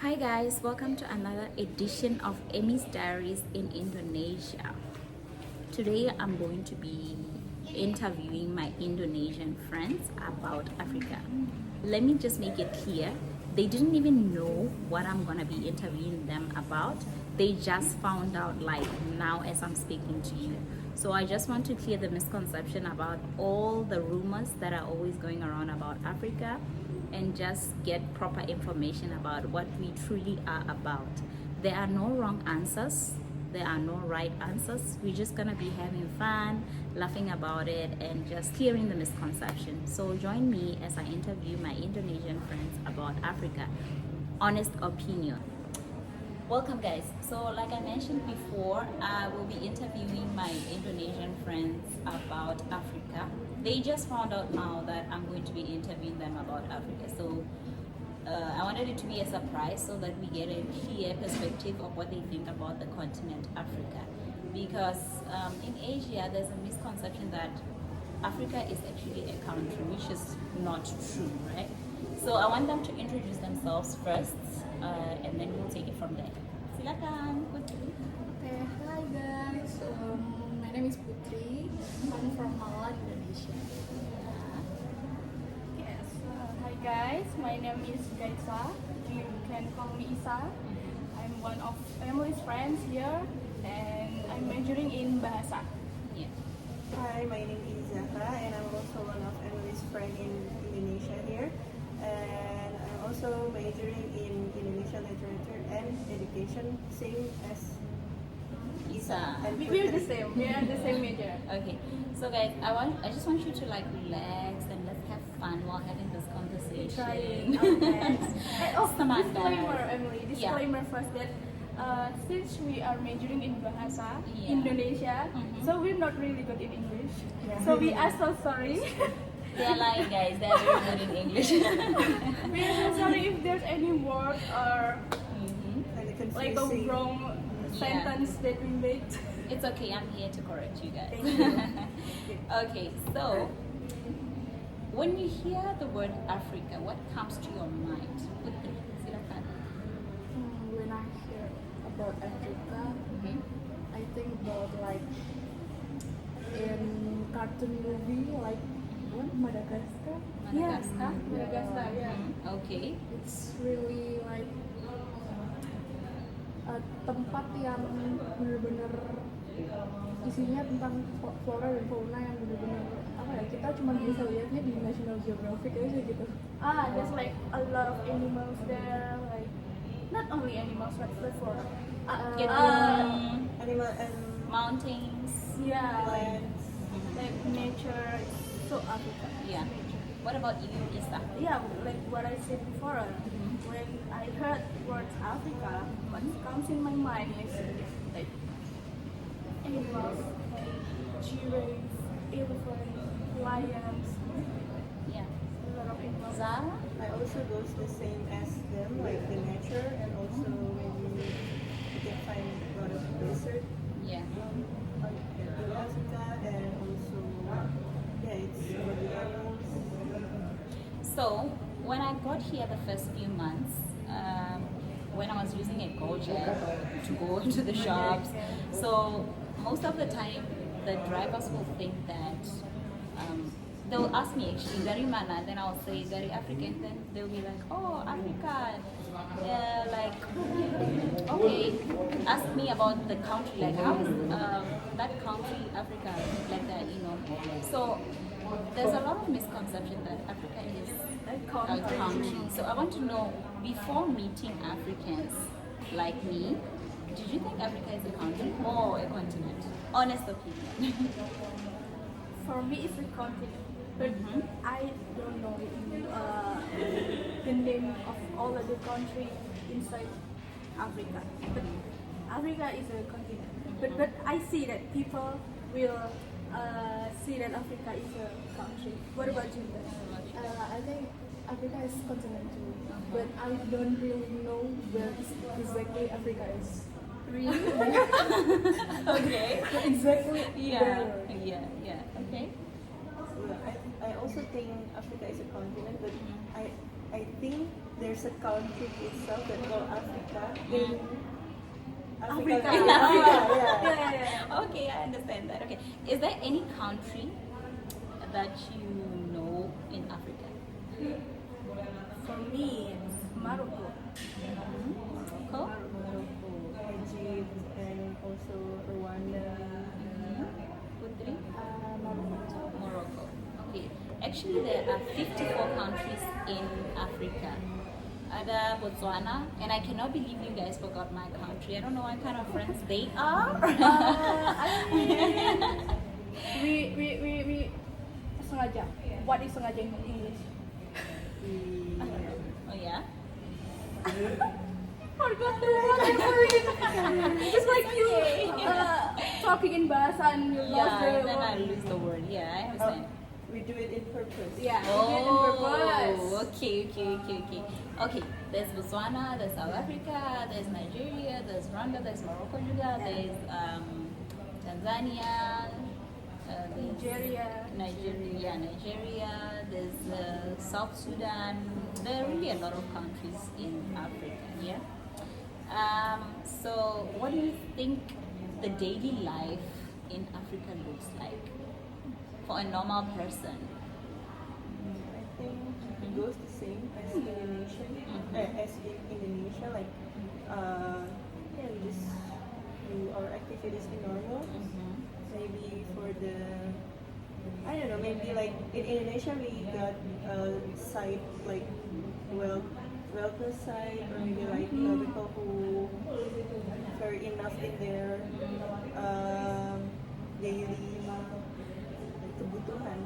Hi guys, welcome to another edition of Emmy's Diaries in Indonesia. Today I'm going to be interviewing my Indonesian friends about Africa. Let me just make it clear, they didn't even know what I'm gonna be interviewing them about. They just found out like now as I'm speaking to you. So I just want to clear the misconception about all the rumors that are always going around about Africa and just get proper information about what we truly are about. There are no wrong answers. There are no right answers. We're just gonna be having fun, laughing about it, and just clearing the misconception. So join me as I interview my Indonesian friends about Africa. Honest opinion. Welcome guys. So like I mentioned before, I will be interviewing my Indonesian friends about Africa. They just found out now that I'm going to be interviewing them about Africa. So I wanted it to be a surprise so that we get a clear perspective of what they think about the continent Africa. Because in Asia, there's a misconception that Africa is actually a country, which is not true, right? So I want them to introduce themselves first, and then we'll take it from there. Silakan, Putri. Okay, hi guys. My name is Putri. I'm from Malang, Indonesia. Yes, hi guys, my name is Gaisa. You can call me Isa. I'm one of Emily's friends here and I'm majoring in Bahasa. Yeah. Hi, my name is Zahra and I'm also one of Emily's friends in Indonesia here. And I'm also majoring in Indonesian literature and education, same as Isa. and We're the same. We are the same major. Okay. So guys, I just want you to like relax and let's have fun while having this conversation. Trying our best. Oh, Semangat. disclaimer, Emily. Yeah. Disclaimer first that since we are majoring in Bahasa, Yeah. Indonesia, so we're not really good in English. So we are so sorry. They're lying guys, they're very good in English. We are so sorry if there's any word or kind of like a confusing. wrong Yeah. sentence that we made. It's okay, I'm here to correct you guys. Thank you. Okay, so when you hear the word Africa, what comes to your mind? Putri, silakan. When I hear about Africa, Mhm. I think about like in cartoon movie like what Madagascar. Madagascar? Madagascar, yeah. Okay. It's really like tempat yang bener-bener isinya tentang flora dan fauna yang bener-bener apa ya, kita cuma bisa lihatnya di National Geographic aja gitu. There's like a lot of animals there, like not only animals but flora. Animal and Mountains. Yeah, plants. like nature is so Africa. Yeah. What about you, Isa? Yeah, like what I said before, when I heard words Africa, what comes in my mind is like animals, like giraffes, elephants, lions, Yeah. a lot of animals. Zara? I also goes the same as them, like the nature, and also maybe you can find a lot of desert Yeah. in Africa, and also yeah, it's for the animals. So when I got here the first few months, when I was using a Gojek to go to the shops, so most of the time the drivers will think that they'll ask me actually very mana, then I'll say very African, then they'll be like, oh Africa, yeah, like okay, ask me about the country, like how is that country Africa like that, you know. So there's a lot of misconception that Africa is a country. So I want to know, before meeting Africans like me, did you think Africa is a country or a continent? Honest opinion. For me, it's a continent, but I don't know the name of all of the countries inside Africa. But Africa is a continent. But I see that people will see that Africa is a country. What about you guys? I think Africa is continent too, but I don't really know where exactly Africa is. Really? Okay. Exactly Yeah. where. Yeah. Okay. Well, I also think Africa is a continent, but I think there's a country itself that called Africa. In Africa. In Yeah, Africa. yeah. Okay, I understand that. Okay, is there any country that you know in Africa? For me, it's Morocco. Morocco. Morocco, Egypt, and also Rwanda. Putri? Morocco. Morocco. Okay. Actually, there are 54 countries in Africa. Ada Botswana, and I cannot believe you guys forgot my country. I don't know what kind of friends they are. We sengaja. What is sengaja in English? Oh yeah. Forgot the word. Just like you talking in bahasa and you lost Yeah, the then I word. lose the word. Yeah, I understand. We do it in purpose. Yeah, we did it on purpose. Okay. Okay, there's Botswana, there's South Africa, there's Nigeria, there's Rwanda, there's Morocco juga, there's Tanzania, there's Nigeria, there's South Sudan. There are really a lot of countries in Africa, yeah? So what do you think the daily life in Africa looks like for a normal person? I think it goes the same as Indonesia. As in Indonesia, like yeah, we just do our activities in normal. Maybe for the I don't know, maybe like in Indonesia we got a site like wellness site, or maybe like people who are enough in their daily kebutuhan.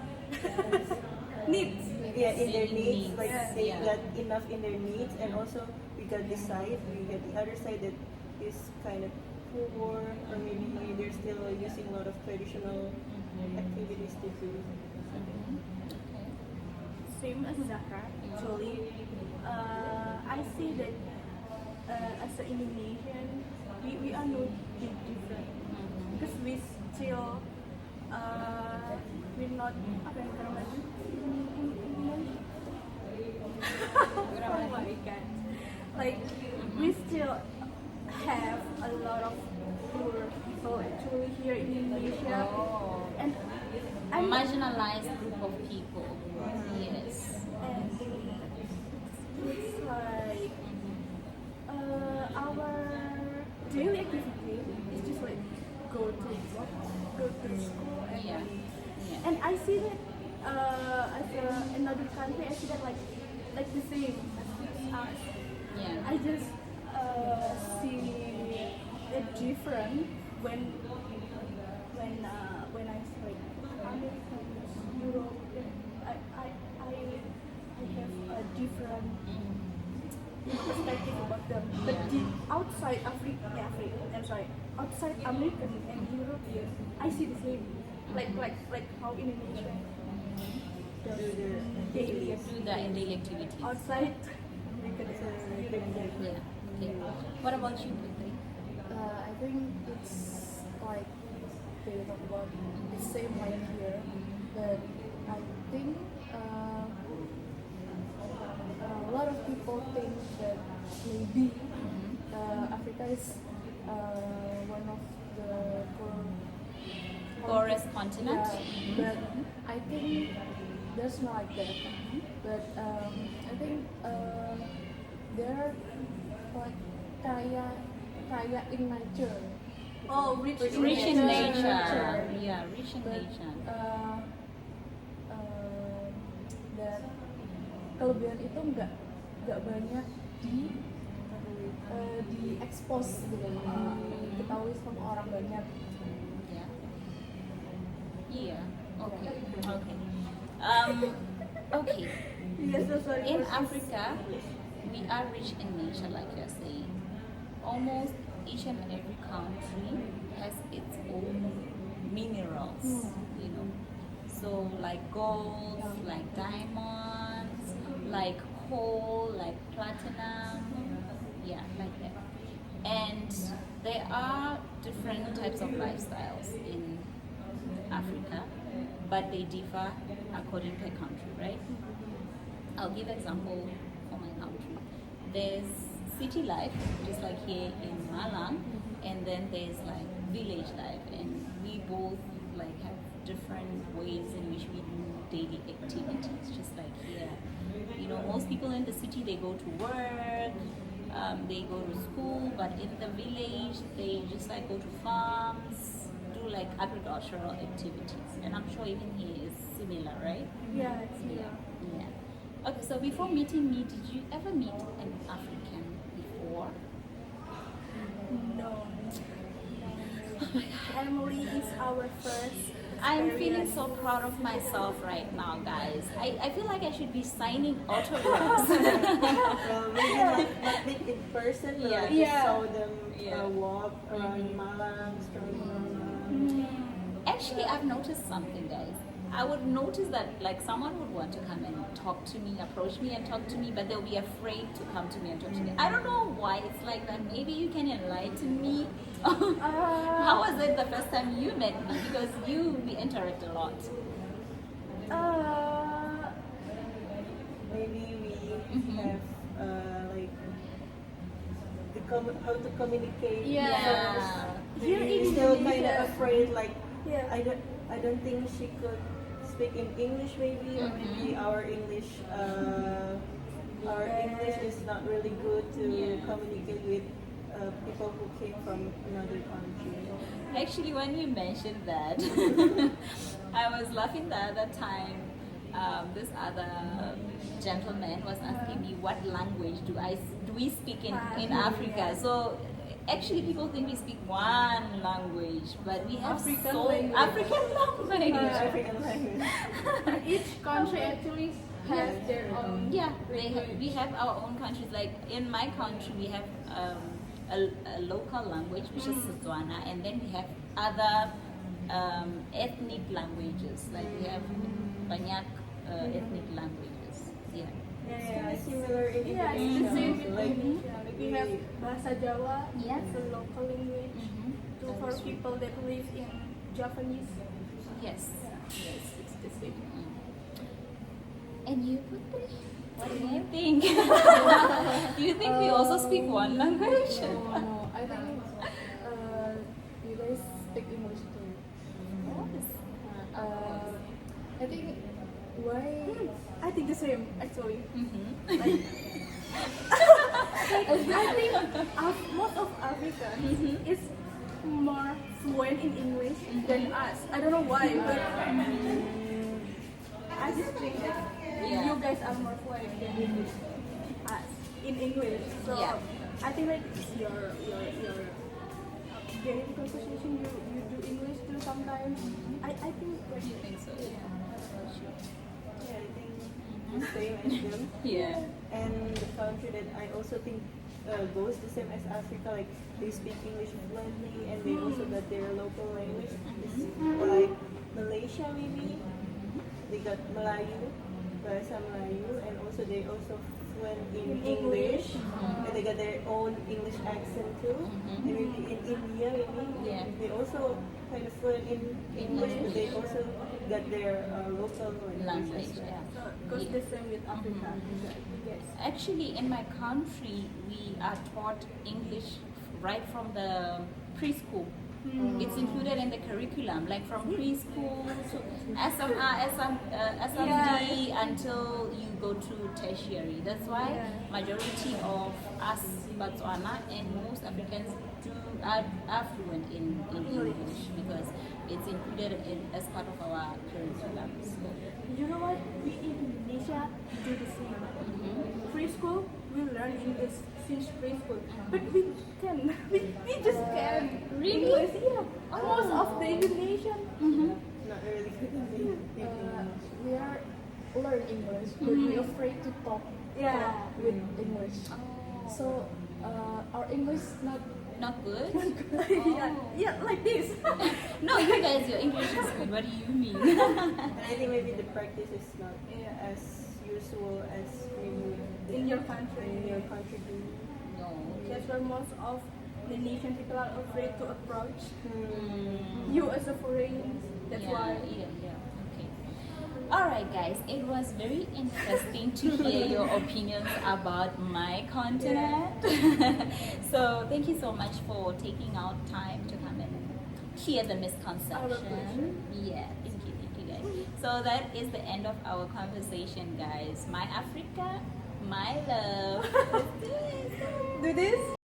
Needs. Yeah, in their Daily needs, needs. like Yeah. they Yeah. got enough in their needs, and also we got the side, we got the other side that is kind of poor, or maybe they're still using a lot of traditional activities to do. Same as Zahra, actually. I see that as an Indonesian, we are not big different because we still we're not apa yang namanya? Oh my god! Like we still have a lot of poor people actually here in Indonesia, and A marginalized group of people. Yes. and it's like our daily activity is just like go to work, go to school, and Yeah. and I see that another country, I see that like the same as us. Yeah. I just see it different when I see like Americans, Europe. I have a different perspective about them. But the outside outside American and European, I see the same. Like how Indonesia does daily Do the daily activities. outside American and European. Yeah. Okay. What about you, Putri? I think it's like they talk about the same like here, but I think a lot of people think that maybe Africa is one of the Poorest continent? Yeah, but I think there's not like that. But I think there are like kaya in nature. Oh, rich Rich in nature. nature. Yeah, rich in But nature. dan kelebihan itu nggak banyak di expose gitu, diketahui sama orang banyak. Yeah. Yeah. Okay. Okay. Okay. Yes, so sorry. In Africa, we are rich in nature, like you're saying. Almost each and every country has its own minerals, you know. So like gold, like diamonds, like coal, like platinum, yeah, like that. And there are different types of lifestyles in Africa, but they differ according per country, right? I'll give example for my country. There's city life, just like here in Malang, and then there's like village life, and we both like have different ways in which we do daily activities, just like here. You know, most people in the city, they go to work, they go to school, but in the village they just like go to farms, do like agricultural activities, and I'm sure even here is similar, right? Yeah, it's me. Yeah. Okay, so before meeting me, did you ever meet an African before? No. Emily is our first. I'm feeling so proud of myself right now, guys. I feel like I should be signing autographs. Well, maybe not meet in person, but I just saw them walk around Malang, strolling around. Actually, I've noticed something, guys. I would notice that like someone would want to come and talk to me, approach me and talk to me, but they'll be afraid to come to me and talk to me. I don't know why it's like that. Maybe you can enlighten me. How was it the first time you met me? Because we interact a lot. Maybe we have like how to communicate. Yeah. Here Maybe in still kind Indonesia. of afraid. Like Yeah. I don't think she could speak in English maybe, or maybe our English is not really good to communicate with people who came from another country. Actually, when you mentioned that, I was laughing the other time. This other gentleman was asking me what language do we speak in Africa. So actually, people think we speak one language, but we have African so language. African language. African language. Each country actually has their own. Yeah, we have our own countries. Like in my country, we have a local language which is Setswana, and then we have other ethnic languages. Like we have banyak ethnic languages. Yeah. Yeah, Similar in yeah, it's Indonesia. the same in also. Like, Indonesia. Like we have Bahasa Jawa, Yeah. it's a local language. So for people that live in Japanese, Yes. yes, it's the same. And you, Putri? What do you think? Do you think we also speak one language? No, I think you guys speak English too. I think why I think the same actually. Mm-hmm. I think most of Africans is more fluent in English than us. I don't know why, but I just think that you guys are more fluent than us in English. So Yeah. I think like your daily conversation you do English too sometimes. I think like I think so. yeah, I think the same as them. Yeah. And the country that I also think goes the same as Africa, like they speak English fluently and they also got their local language. It's like Malaysia maybe, they got Melayu, Bahasa Melayu, and also they also fluent in English, and they got their own English accent too. And maybe in India maybe, Yeah. they also kind of fluent in English, but they also got their local language as well. Yeah. so it goes the same with Africa. Yes. Actually, in my country, we are taught English right from the preschool. It's included in the curriculum, like from preschool to SMD until you go to tertiary. That's why majority of us Botswana and most Africans are fluent in English because it's included as part of our curriculum. So, You know what? We in Indonesia do the same. Preschool, we learn English since preschool, but we just can Really? English. Yeah, most of the Indonesian. Not really good in English. we are learn English, but we're afraid to talk with English. So our English not good? yeah, like this. No, you guys, your English is good. What do you mean? And I think maybe the practice is not as usual as maybe In your country. in your country do. No. That's why most of the Indonesian people are afraid to approach you as a foreigner. That's why. Yeah. Okay. Alright guys, it was very interesting to hear your opinions about my continent. So thank you so much for taking out time to come and hear the misconception. Yeah, thank you guys. So that is the end of our conversation guys. My Africa, my love. Let's do this. Do this.